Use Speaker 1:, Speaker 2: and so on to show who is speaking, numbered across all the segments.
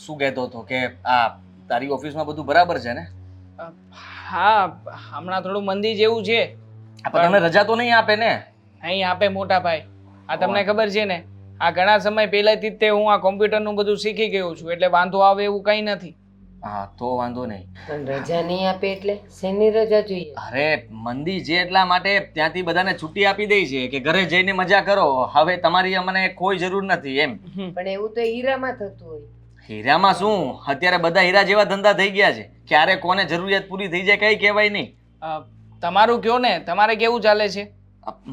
Speaker 1: શું કહેતો હતો કે આ તારી ઓફિસમાં બધું બરાબર છે ને?
Speaker 2: હા, હમણાં થોડું મંદી જેવું છે.
Speaker 1: પણ તમે રજા તો નહીં આપે ને?
Speaker 2: અહીં આપે મોટા ભાઈ. આ તમને ખબર છે ને, આ ઘણા સમય પહેલાથી જ તે હું આ કોમ્પ્યુટરનું બધું શીખી ગયો છું, એટલે વાંધો આવે એવું કંઈ નથી.
Speaker 1: હા તો વાંધો નહીં.
Speaker 3: પણ રજા નહીં આપે એટલે શેની રજા જોઈએ?
Speaker 1: અરે મંદી છે એટલા માટે ત્યાંથી બધાને છુટ્ટી આપી દે છે કે ઘરે જઈને મજા કરો, હવે તમારી અમને કોઈ જરૂર નથી એમ.
Speaker 3: પણ એવું તો હીરામાં થતું હોય.
Speaker 1: હીરામાં શું, અત્યારે બધા હીરા જેવા ધંધા થઈ ગયા છે, ક્યારે કોને જરૂરિયાત પૂરી થઈ જાય કઈ કહેવાય નહીં.
Speaker 2: તમારું કયો ને, તમારે કેવું ચાલે છે?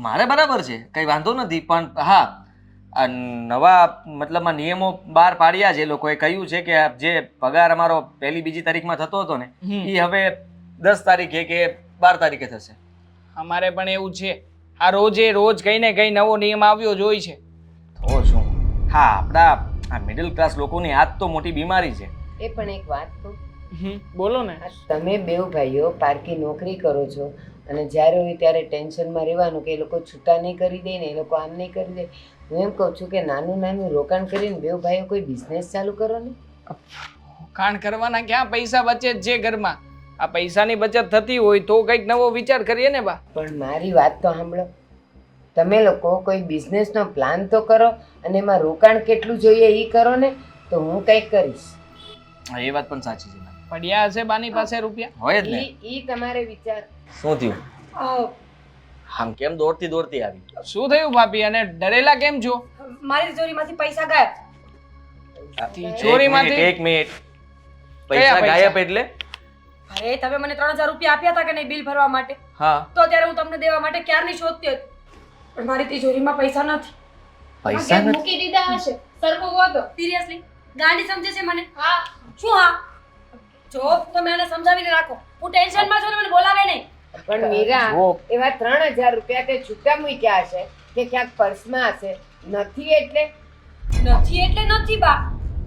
Speaker 1: મારે બરાબર છે, કઈ વાંધો નથી. પણ હા, આ નવા મતલબમાં નિયમો બહાર પાડ્યા છે, લોકોએ કહ્યું છે કે જે પગાર અમારો 1લી-2જી તારીખમાં થતો હતો ને એ હવે 10 તારીખે કે 12 તારીખે થશે.
Speaker 2: અમારે પણ એવું છે. આ રોજે રોજ કઈ ને કઈ નવો નિયમ આવ્યો જ હોય છે.
Speaker 1: તો શું, હા આપણા આ મિડલ ક્લાસ લોકોની આજ તો મોટી બીમારી છે.
Speaker 3: એ પણ એક વાત કહું,
Speaker 2: બોલો ને.
Speaker 3: આ તમે બેવ ભાઈઓ પારકી નોકરી કરો છો અને જ્યારે હોય ત્યારે ટેન્શનમાં રહેવાનું કે એ લોકો છૂટા નહીં કરી દે ને એ લોકો આમ નહીં કરી દે. હું એમ કહું છું કે નાનું નાનું રોકાણ કરીને બેવ ભાઈઓ કોઈ બિઝનેસ ચાલુ કરો ને.
Speaker 2: રોકાણ કરવાના ક્યાં પૈસા બચે જ છે ઘરમાં? આ પૈસાની બચત થતી હોય તો કંઈક નવો વિચાર કરીએ ને બા.
Speaker 3: પણ મારી વાત તો સાંભળો, તમે લોકો કોઈ બિઝનેસનો પ્લાન તો કરો અને એમાં રોકાણ કેટલું જોઈએ એ કરો ને, તો હું કંઈક કરીશ.
Speaker 1: હા, એ વાત પણ સાચી છે.
Speaker 2: પડ્યા હશે બાની પાસે રૂપિયા?
Speaker 1: હોય જ ને.
Speaker 3: ઈ તમારે વિચાર.
Speaker 1: શું થયું? આમ કેમ દોડતી દોડતી આવી?
Speaker 2: શું થયું ભાભી, અને ડરેલા કેમ છો?
Speaker 4: મારી તિજોરીમાંથી પૈસા ગાયબ.
Speaker 2: તિજોરીમાંથી?
Speaker 1: એક મિનિટ. પૈસા ગાયબ એટલે?
Speaker 4: અરે તમે મને 3000 રૂપિયા આપ્યા હતા કે નહીં બિલ ભરવા માટે?
Speaker 1: હા.
Speaker 4: તો ત્યારે હું તમને દેવા માટે ક્યારની શોધતી હતી, પણ મારી તિજોરીમાં પૈસા નથી.
Speaker 1: પૈસા નથી?
Speaker 5: મૂકી દીધા હશે. સરખો ગોતો.
Speaker 4: સિરિયસલી ગાંડી સમજે છે મને?
Speaker 5: હા.
Speaker 4: શું હા? જો તમે એને સમજાવીને રાખો, હું ટેન્શનમાં છું ને મને બોલાવે નહીં.
Speaker 3: પણ મીરા,
Speaker 1: જો.
Speaker 3: એવા 3000 રૂપિયા તે છૂટા મૂક્યા હશે કે ક્યાંક પર્સમાં હશે. નથી એટલે
Speaker 4: નથી એટલે નથી બા,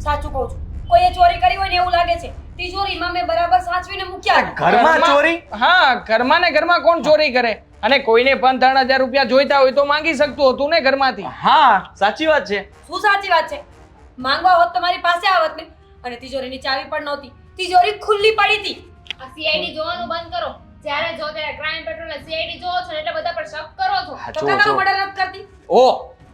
Speaker 4: સાચું કહું છું. કોઈએ ચોરી કરી હોય ને એવું લાગે છે. તિજોરીમાં મેં બરાબર સાચવીને મૂક્યા હતા.
Speaker 1: ઘરમાં ચોરી?
Speaker 2: હા, ઘરમાં ને ઘરમાં કોણ ચોરી કરે? અને કોઈને પણ 3000 રૂપિયા જોઈતા હોય તો માંગી શકતું હતું ને ઘરમાંથી.
Speaker 1: હા સાચી વાત છે.
Speaker 4: શું સાચી વાત છે? માંગવા હોત તો મારી પાસે આવત ને. અને તિજોરીની ચાવી પણ નહોતી, તિજોરી ખુલ્લી પડી હતી.
Speaker 5: આ સીઆઈડી જોવાનું બંધ કરો. જ્યારે જો ત્યારે ક્રાઇમ પેટ્રોલ ને સીઆઈડી જોવો છો ને એટલે બધા પર શક કરો છો.
Speaker 1: હા,
Speaker 4: તો
Speaker 1: જો,
Speaker 4: કાકાનું
Speaker 1: જો.
Speaker 4: મર્ડર નથી કરતી.
Speaker 1: ઓ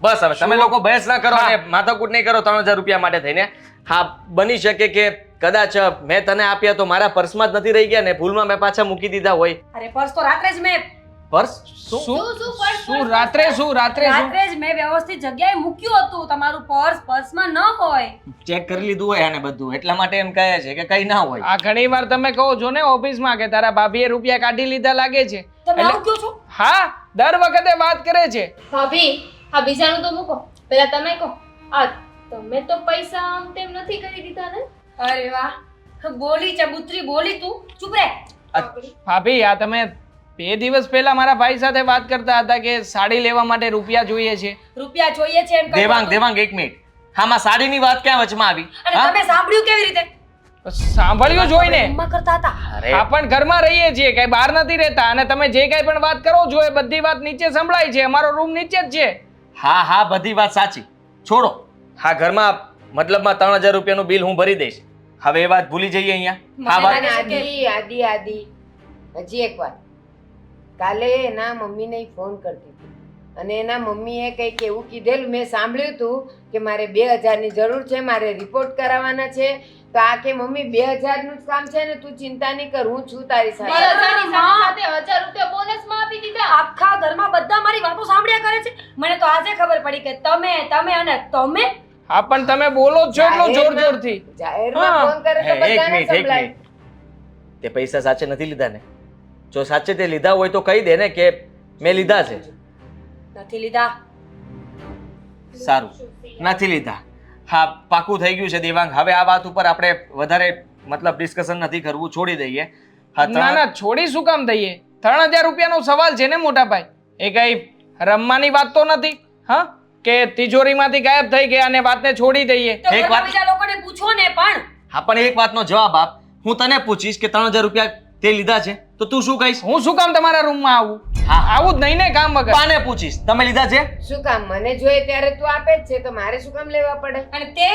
Speaker 1: બસ હવે તમે લોકો બહેસ ના કરો અને માથાકૂટ નહીં કરો 3000 રૂપિયા માટે થઈને. હા બની શકે કે કદાચ મેં તને આપ્યા તો મારા પર્સમાં જ નથી રહી ગયા ને ભૂલમાં મેં પાછા મૂકી દીધા હોય.
Speaker 4: અરે પર્સ તો રાત્રે જ મેં
Speaker 1: પર્સ? શું?
Speaker 2: શું રાત્રે શું?
Speaker 4: રાત્રે જ મેં વ્યવસ્થિત જગ્યાએ મૂક્યું હતું. તમારું પર્સ પર્સમાં ન હોય.
Speaker 1: ચેક કરી લીધું હોય આને બધું, એટલા માટે એમ કહે છે કે કઈ ના હોય.
Speaker 2: આ ઘણી વાર તમે કહો છો ને ઓફિસમાં કે તારા ભાભીએ રૂપિયા કાઢી લીધા લાગે છે.
Speaker 4: તમે આવું કહો છો?
Speaker 2: હા, દર વખતે વાત કરે છે.
Speaker 5: ભાભી, આ બીજાનું તો મૂકો. પેલા તમે કહો. આ તમે તો પૈસા આમ તેમ નથી કરી દીધા ને?
Speaker 4: અરે વાહ, બોલી ચબુતરી બોલી તું. ચૂપ રહે.
Speaker 2: ભાભી, આ તમે 2 દિવસ પહેલા મારા ભાઈ સાથે વાત કરતા હતા કે સાડી લેવા માટે રૂપિયા જોઈએ છે.
Speaker 4: રૂપિયા જોઈએ છે એમ કહ્યું
Speaker 1: દેવાંગ
Speaker 4: હતું.
Speaker 1: દેવાંગ એક મિનિટ. હામાં સાડીની વાત ક્યાં વચમાં આવી?
Speaker 4: અને
Speaker 1: હા?
Speaker 4: તમે સાંભળ્યું કેવી રીતે?
Speaker 2: સાંભળ્યું જોઈને.
Speaker 4: રૂમમાં કરતા હતા.
Speaker 1: અરે
Speaker 2: આ પણ ઘરમાં રહીએ છીએ, કઈ બહાર નથી રહેતા, અને તમે જે કઈ પણ વાત કરો છો એ બધી વાત નીચે સંભળાય છે. અમારો રૂમ નીચે જ છે.
Speaker 1: હા હા બધી વાત સાચી, છોડો. હા ઘરમાં મતલબમાં 3000 રૂપિયાનું બિલ હું ભરી દઈશ. હવે એ વાત ભૂલી જઈએ અહીંયા. હા વાત
Speaker 3: અને આદિ હજી એક વાત, કાલે એના મમ્મીને ઈ ફોન કરતી હતી અને એના મમ્મીએ કંઈક એવું કીધેલું મેં સાંભળ્યું હતું કે મારે 2000ની જરૂર છે, મારે રિપોર્ટ કરાવવાના છે. તો આ કે મમ્મી 2000 નું જ કામ છે ને, તું ચિંતા નહીં કર, હું છું તારી સાથે.
Speaker 5: 2000 ની સાથે 1000 રૂપિયા બોનસમાં આપી દીધા.
Speaker 4: આખા ઘરમાં બધા મારી વાતો સાંભળ્યા કરે છે. મને તો આજે ખબર પડી કે તમે અને તમે.
Speaker 2: હા, પણ તમે બોલો જ છો એટલું જોર જોરથી.
Speaker 3: જાહેરમાં
Speaker 2: હા.
Speaker 3: ફોન કરે તો
Speaker 1: એક
Speaker 3: બધાને
Speaker 1: મિનિટ એક
Speaker 3: સંભળાય.
Speaker 1: મિનિટ. તે પૈસા સાચે નથી લીધા ને? જો સાચે તે લીધા હોય તો કહી દે ને કે મેં લીધા છે.
Speaker 4: નથી લીધા.
Speaker 1: સારું, નથી લીધા. હા પાકું થઈ ગયું છે દેવાંગ. હવે આ વાત ઉપર આપણે વધારે મતલબ ડિસ્કશન નથી કરવું, છોડી દઈએ. હા
Speaker 2: ના ના, છોડી શું કામ દઈએ? 3000 રૂપિયાનો સવાલ છે ને મોટા ભાઈ, એ કઈ રમવાની વાત તો નથી. હા, કે તિજોરીમાંથી ગાયબ થઈ ગયા અને વાતને છોડી દઈએ.
Speaker 4: તો
Speaker 1: એક
Speaker 4: ઘરમાં
Speaker 1: વાત-
Speaker 4: બીજા લોકોને પૂછો ને પણ.
Speaker 1: હા પણ એક વાતનો જવાબ આપ. હું તને પૂછીશ કે 3000 રૂપિયા તે લીધા છે તો તું શું કહીશ?
Speaker 2: હું શું કામ તમારા રૂમમાં આવું?
Speaker 1: હા.
Speaker 2: આવું જ નહીં ને કામ વગર.
Speaker 1: પાને પૂછીશ તમે લીધા છે?
Speaker 3: શું કામ? મને જોઈએ ત્યારે તું આપે જ છે તો મારે શું કામ લેવા પડે?
Speaker 4: અને તે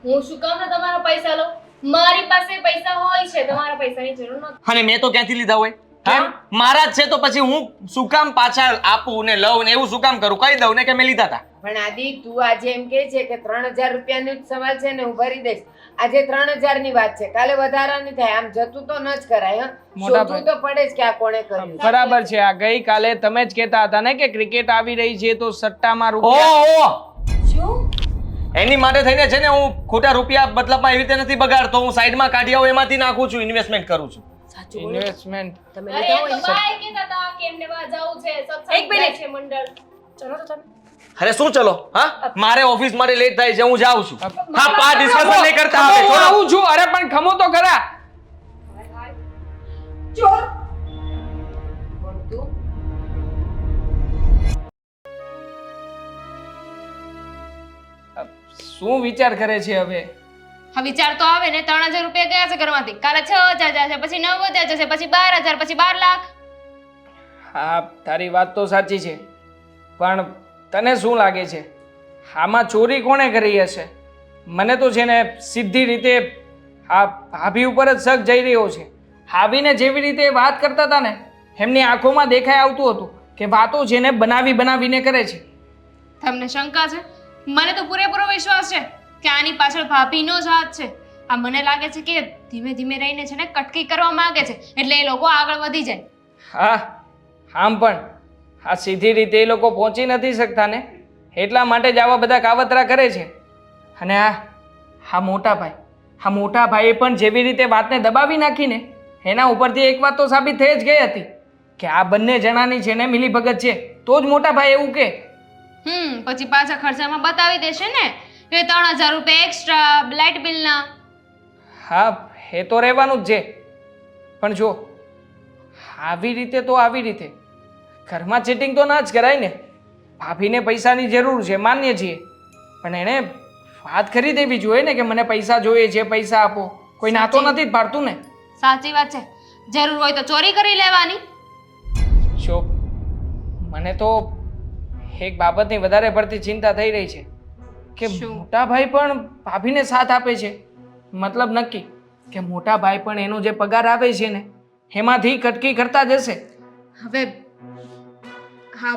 Speaker 5: હું શું કામ ને તમારા પૈસા લઉં? મારી પાસે પૈસા હોય છે, તમારા પૈસાની જરૂર નથી.
Speaker 1: અને મેં તો ક્યાંથી લીધા હોય?
Speaker 2: કેમ?
Speaker 1: મારા જ છે તો પછી હું શું કામ પાછા આપું ને લઉં ને એવું શું કામ કરું? કહી દઉં ને કે મેં લીધા હતા.
Speaker 3: પણ આદિ તું આજે એમ કે છે કે 3000 રૂપિયાનો જ સવાલ છે ને હું ભરી દઈશ. આજે 3000 ની વાત છે, કાલે વધારાની થાય. આમ જતું તો ન જ કરાય.
Speaker 2: મોટા
Speaker 3: શોધવું તો પડે જ કે આ કોણે કર્યું.
Speaker 2: બરાબર છે. આ ગઈકાલે તમે જ કહેતા હતા ને કે ક્રિકેટ આવી રહી છે તો સટ્ટામાં રૂપિયા.
Speaker 1: ઓહો!
Speaker 4: શું
Speaker 1: એની માટે થઈને છે ને હું ખોટા રૂપિયા મતલબમાં એવી રીતે નથી બગાડતો. હું સાઈડમાં કાઢી આવું એમાંથી નાખું છું, ઇન્વેસ્ટમેન્ટ કરું છું.
Speaker 4: સાચું બોલો
Speaker 2: ઇન્વેસ્ટમેન્ટ.
Speaker 3: તમે
Speaker 5: અરે
Speaker 3: લીધા
Speaker 5: એ
Speaker 3: હોય
Speaker 5: તો
Speaker 3: ને?
Speaker 5: બાય કહેતા હતા કે એમને બહાર જવું છે,
Speaker 4: એક
Speaker 5: સત્સંગ
Speaker 4: મિનિટ.
Speaker 5: જાય છે મંડળ.
Speaker 4: ચલો તો તમે
Speaker 1: અરે શું ચલો? હા, મારે ઓફિસ માટે લેટ થાય છે, હું જાઉં છું. હા, આ ડિસ્કશન નહીં કરતા
Speaker 2: ખમો,
Speaker 1: હવે.
Speaker 2: હું
Speaker 1: છોડો.
Speaker 2: આવું છું. અરે પણ ખમો તો ખરા.
Speaker 4: ચોર
Speaker 3: કોણ તું?
Speaker 2: શું વિચાર કરે છે હવે?
Speaker 5: હા, વિચાર તો આવે ને. 3000 રૂપિયા ગયા છે ઘરમાંથી. કાલે 6000 જશે, પછી 9000 જશે, પછી 12000, પછી 12 લાખ.
Speaker 2: હા, તારી વાત તો સાચી છે, પણ તને શું લાગે છે આમાં ચોરી કોણે કરી હશે? મને તો છે ને સીધી રીતે આ ભાભી ઉપર જ શક જઈ રહ્યો છે. ભાભીને જેવી રીતે વાત કરતા હતા ને એમની આંખોમાં દેખાઈ આવતું હતું કે વાતો છે ને બનાવીને કરે છે.
Speaker 5: તમને શંકા છે? મને તો પૂરેપૂરો વિશ્વાસ છે કે આની પાછળ ભાભીનો જ હાથ છે. આ મને લાગે છે કે ધીમે ધીમે રહીને છે ને કટકી કરવા માંગે છે, એટલે એ લોકો આગળ વધી જાય.
Speaker 2: હા, આમ પણ આ સીધી રીતે એ લોકો પહોંચી નથી શકતા ને, એટલા માટે જ આવા બધા કાવતરા કરે છે. અને આ મોટા ભાઈએ પણ જેવી રીતે વાતને દબાવી નાખીને એના ઉપરથી એક વાત તો સાબિત થઈ જ ગઈ હતી કે આ બંને જણાની છે ને મિલીભગત છે, તો જ મોટા ભાઈ એવું કે.
Speaker 5: પછી પાછા ખર્ચામાં બતાવી દેશે ને કે 3000 રૂપિયા એક્સ્ટ્રા લાઇટ બિલના.
Speaker 2: હા, એ તો રહેવાનું જ છે, પણ જો આવી રીતે ઘરમાં ચીટિંગ તો ના જ કરાય ને. ભાભીને પૈસાની જરૂર છે, માન્ય છીએ, પણ એણે વાત કરી દેવી જોઈએ ને કે મને પૈસા જોઈએ છે, પૈસા આપો. કોઈ નાતો નથી જ પાડતું ને.
Speaker 5: સાચી વાત છે. જરૂર હોય તો ચોરી કરી લેવાની.
Speaker 2: જો મને તો એક બાબતની વધારે પડતી ચિંતા થઈ રહી છે કે
Speaker 5: શું?
Speaker 2: મોટા ભાઈ પણ ભાભીને સાથ આપે છે. મતલબ નક્કી કે મોટા ભાઈ પણ એનો જે પગાર આવે છે ને એમાંથી કટકી કરતા જશે.
Speaker 5: હવે હા,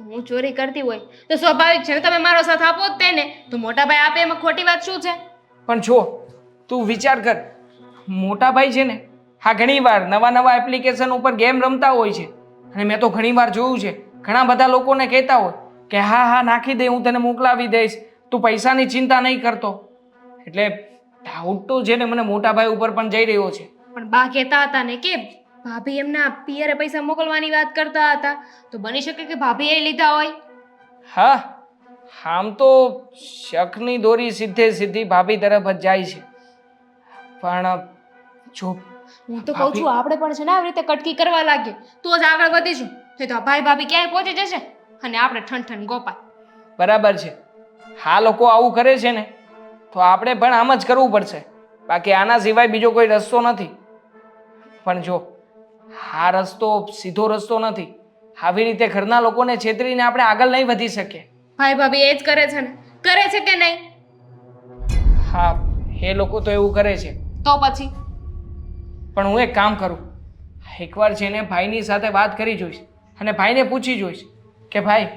Speaker 5: હું ચોરી કરતી હોય તો સ્વાભાવિક છે ને તમે મારો સાથ આપો જ તેને. તો મોટા ભાઈ આપે એમાં ખોટી વાત શું છે?
Speaker 2: પણ જો તું વિચાર કર, મોટા ભાઈ છે ને હા ઘણીવાર નવા એપ્લિકેશન ઉપર ગેમ રમતા હોય છે, અને મેં તો ઘણીવાર જોયું છે ઘણા બધા લોકોને કહેતા હોય કે હા નાખી દે, હું તને મોકલાવી દઈશ, તું પૈસાની ચિંતા નહીં કરતો. એટલે ડાઉટ તો છે ને મને મોટા ભાઈ ઉપર પણ જઈ રહ્યો છે.
Speaker 5: પણ બા કહેતા હતા ને કે ભાભી એમના પિયરે પૈસા મોકલવાની વાત કરતા હતા, તો બની શકે કે ભાભીએ લીધા હોય.
Speaker 2: હા, આમ તો શકની દોરી સીધી ભાભી તરફ જ જાય છે, પણ જો
Speaker 5: હું તો કહું છું આપણે પણ છે ને આવી રીતે કટકી કરવા લાગીએ તો જ આગળ વધીશું. નહીં તો આ ભાઈ ભાભી ક્યાંય પહોંચી જશે અને આપણે ઠન ગોપાલ.
Speaker 2: બરાબર છે, આ લોકો આવું કરે છે ને તો આપણે પણ આમ જ કરવું પડશે, બાકી આના સિવાય બીજો કોઈ રસ્તો નથી. પણ જો આ રસ્તો સીધો રસ્તો નથી. આવી રીતે ઘરના લોકોને છેતરીને આપણે આગળ નહીં વધી શકીએ.
Speaker 5: ભાઈ ભાભી એ જ કરે છે ને, કરે છે કે નહીં?
Speaker 2: હા, એ લોકો તો એવું કરે છે.
Speaker 5: તો પછી
Speaker 2: પણ હું એક કામ કરું, એકવાર છે ને ભાઈની સાથે વાત કરી જોઈશ અને ભાઈને પૂછી જોઈશ કે ભાઈ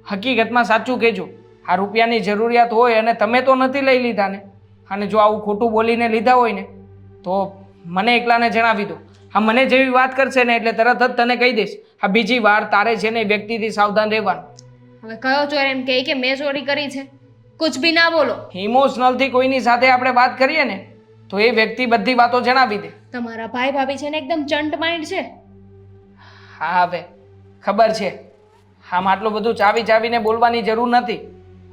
Speaker 2: હકીકતમાં સાચું કહેજો, આ રૂપિયાની જરૂરિયાત હોય અને તમે તો નથી લઈ લીધા ને, અને જો આવું ખોટું બોલીને લીધા હોય ને તો મને એકલાને જણાવી દો. હા, મને જેવી વાત કરશે ને એટલે તરત જ તને કહી દઈશ. આ બીજી વાર તારે છે ને એ વ્યક્તિથી સાવધાન રહેવાનું.
Speaker 5: હવે કયો ચોર એમ કહે કે મેં ચોરી કરી છે? કુછ બી ના બોલો.
Speaker 2: ઇમોશનલથી કોઈની સાથે આપણે વાત કરીએ ને તો એ વ્યક્તિ બધી વાતો જણાવી દે.
Speaker 5: તમારા ભાઈ ભાભી છે ને એકદમ ચંટ માઇન્ડ છે.
Speaker 2: હા, હવે ખબર છે. આમ આટલું બધું ચાવીને બોલવાની જરૂર નથી.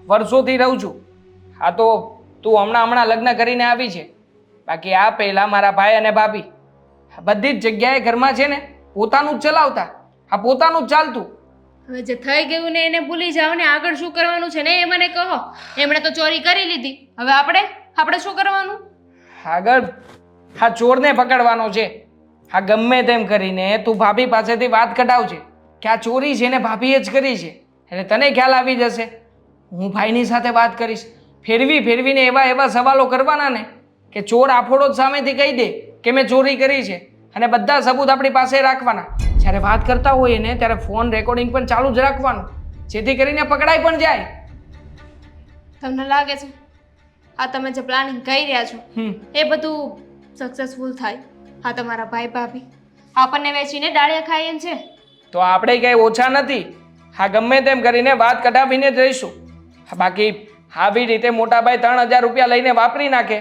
Speaker 2: વર્ષોથી રહું છું. હા, તો તું હમણાં લગ્ન કરીને આવી છે, બાકી આ પહેલા મારા ભાઈ અને ભાભી બધી જ જગ્યાએ ઘરમાં છે ને પોતાનું જ ચલાવતા. આ પોતાનું જ ચાલતું.
Speaker 5: હવે જે થઈ ગયું ને એને ભૂલી જાઓ ને આગળ શું કરવાનું છે ને એ મને કહો. એમણે તો ચોરી કરી લીધી, હવે આપણે શું કરવાનું?
Speaker 2: આગળ આ ચોરને પકડવાનો છે. આ ગમે તેમ કરીને તું ભાભી પાસેથી વાત કઢાવજે કે આ ચોરી છે ને ભાભીએ જ કરી છે, એટલે તને ખ્યાલ આવી જશે. હું ભાઈની સાથે વાત કરીશ ફેરવીને એવા એવા સવાલો કરવાના ને કે ચોર આફોડો જ સામેથી કહી દે કે મેં ચોરી કરી છે, અને બધા સબૂત આપણી પાસે રાખવાના. જ્યારે વાત કરતા હોઈએ ને ત્યારે ફોન રેકોર્ડિંગ પણ ચાલુ જ રાખવાનું, જેથી કરીને પકડાઈ પણ જાય.
Speaker 5: તમને લાગે છે આ તમે જે પ્લાનિંગ કરી રહ્યા છો એ બધું સક્સેસફુલ થાય? આ તમારા ભાઈ ભાભી આપણને વેચીને ડાળિયા ખાય એમ છે?
Speaker 2: તો આપણે કંઈ ઓછા નથી. હા, ગમે તેમ કરીને વાત કઢાવીને જ રહીશું. બાકી આવી રીતે મોટા ભાઈ 3000 રૂપિયા લઈને વાપરી નાખે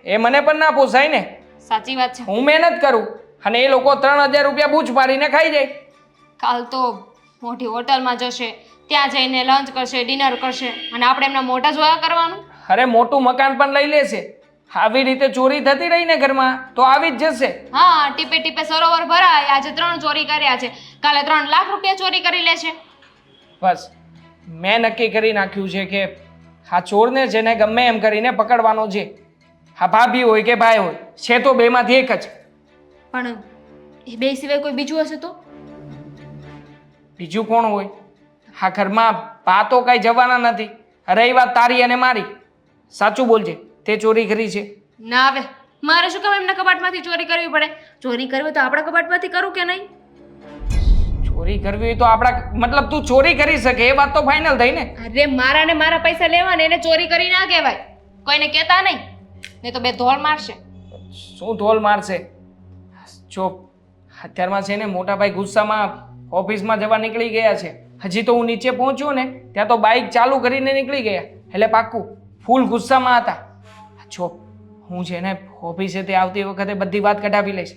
Speaker 2: એ મને પણ ના પોસાય ને.
Speaker 5: સાચી વાત છે.
Speaker 2: હું મહેનત કરું અને એ લોકો 3000 રૂપિયા બૂચ મારીને ખાઈ જાય.
Speaker 5: કાલ તો મોટી હોટલમાં જશે, ત્યાં જઈને લંચ કરશે, ડિનર કરશે, અને આપણે એમના મોઢા જોયા કરવાનું.
Speaker 2: અરે મોટું મકાન પણ લઈ લેશે. આવી રીતે ચોરી થતી રહીને ઘરમાં તો આવી જ જશે.
Speaker 5: હા, ટીપે ટીપે સરોવર ભરાય. આજે 3 ચોરી કર્યા છે, કાલે 3 લાખ રૂપિયા ચોરી કરી લેશે.
Speaker 2: બસ મેં નક્કી કરી નાખ્યું છે કે આ ચોરને છે ને ગમે એમ કરીને પકડવાનો છે. હા, ભાભી હોય કે ભાઈ હોય, છે તો બેમાંથી એક જ.
Speaker 5: પણ એ બે સિવાય કોઈ બીજું હશે તો?
Speaker 2: બીજું કોણ હોય? આ ઘરમાં બા તો કાંઈ જવાના નથી. રહી વાત તારી અને મારી, સાચું બોલજે, તે ચોરી કરી છે?
Speaker 5: ના આવે, મારે શું કામ એમના કબાટમાંથી ચોરી કરવી પડે? ચોરી કરવી હોય તો આપણા કબાટમાંથી કરું કે નહીં?
Speaker 2: ચોરી કરવી હોય તો આપણા મતલબ તું ચોરી કરી શકે એ વાત તો ફાઇનલ થઈ ને.
Speaker 5: અરે મારા ને મારા પૈસા લેવા ને એને ચોરી કરી ના કહેવાય. કોઈને કહેતા નહીં, નહીં તો બે ધોળ મારશે.
Speaker 2: શું ધોલ મારશે? જો અત્યારમાં છે ને મોટા ભાઈ ગુસ્સામાં ઓફિસમાં જવા નીકળી ગયા છે. હજી તો હું નીચે પહોંચ્યો ને ત્યાં તો બાઇક ચાલુ કરીને નીકળી ગયા, એટલે પાક્કું ફૂલ ગુસ્સામાં હતા. જો હું છે ને ઓફિસેથી આવતી વખતે બધી વાત કઢાવી લઈશ.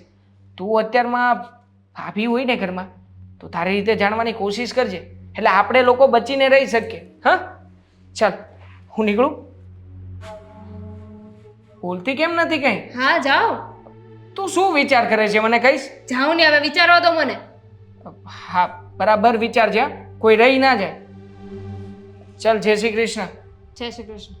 Speaker 2: તું અત્યારમાં ભાભી હોય ને ઘરમાં તો તારી રીતે જાણવાની કોશિશ કરજે, એટલે આપણે લોકો બચીને રહી શકીએ. હા, ચાલ હું નીકળું. બોલતી કેમ નથી કઈ?
Speaker 5: હા જાઓ.
Speaker 2: તું શું વિચાર કરે છે મને કહીશ?
Speaker 5: જાઓ ને હવે, વિચારવા દો મને.
Speaker 2: હા, બરાબર વિચારજે, કોઈ રહી ના જાય. ચાલ, જય શ્રી કૃષ્ણ.
Speaker 5: જય શ્રી કૃષ્ણ.